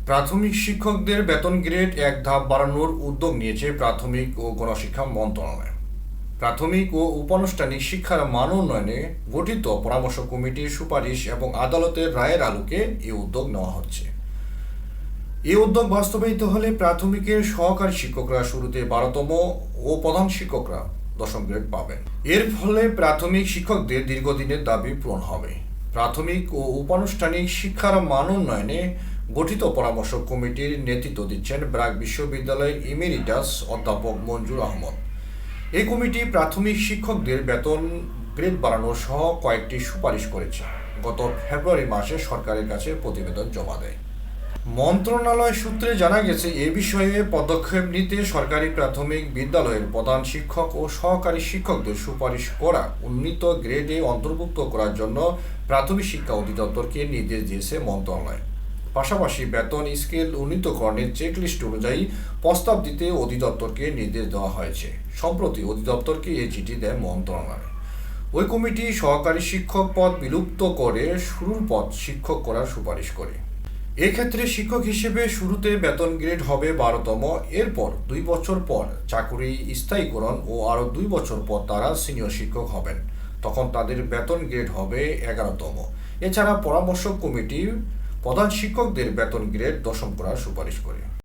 প্রাথমিক শিক্ষকদের বেতন গ্রেড এক ধাপ বাড়ানোর উদ্যোগ নিয়েছে প্রাথমিক ও গণশিক্ষা মন্ত্রণালয়। প্রাথমিক ও উপানুষ্ঠানিক শিক্ষার মান উন্নয়নে গঠিত পরামর্শ কমিটির সুপারিশ এবং আদালতের রায়ের আলোকে এই উদ্যোগ নেওয়া হচ্ছে। এই উদ্যোগ বাস্তবায়িত হলে প্রাথমিকের সহকারী শিক্ষকরা শুরুতে 12তম ও প্রধান শিক্ষকরা 10ম গ্রেড পাবেন। এর ফলে প্রাথমিক শিক্ষকদের দীর্ঘদিনের দাবি পূরণ হবে। প্রাথমিক ও উপানুষ্ঠানিক শিক্ষার মান উন্নয়নে গঠিত পরামর্শ কমিটির নেতৃত্ব দিচ্ছেন ব্র্যাক বিশ্ববিদ্যালয়ের ইমেরিটাস অধ্যাপক মঞ্জুর আহমদ। এই কমিটি প্রাথমিক শিক্ষকদের বেতন গ্রেড বাড়ানো সহ কয়েকটি সুপারিশ করেছে। গত ফেব্রুয়ারি মাসে সরকারের কাছে প্রতিবেদন জমা দেয়। মন্ত্রণালয় সূত্রে জানা গেছে, এ বিষয়ে পদক্ষেপ নিতে সরকারি প্রাথমিক বিদ্যালয়ের প্রধান শিক্ষক ও সহকারী শিক্ষকদের সুপারিশ করা উন্নীত গ্রেডে অন্তর্ভুক্ত করার জন্য প্রাথমিক শিক্ষা অধিদপ্তরকে নির্দেশ দিয়েছে মন্ত্রণালয়। পাশাপাশি বেতন স্কেল উন্নীতকরণের চেকলিস্ট অনুযায়ী প্রস্তাব দিতে অধিদপ্তরকে নির্দেশ দেওয়া হয়েছে। সম্প্রতি অধিদপ্তরকে এই চিঠি দেয় মন্ত্রণালয়। ওই কমিটি সহকারী শিক্ষক পদ বিলুপ্ত করে শুরুর পদ শিক্ষক করার সুপারিশ করে। এক্ষেত্রে শিক্ষক হিসেবে শুরুতে বেতন গ্রেড হবে 12তম, এরপর 2 বছর পর চাকুরি স্থায়ীকরণ ও আরও 2 বছর পর তারা সিনিয়র শিক্ষক হবেন। তখন তাদের বেতন গ্রেড হবে 11তম। এছাড়া পরামর্শ কমিটি প্রধান শিক্ষকদের বেতন গ্রেড 10ম করার সুপারিশ করে।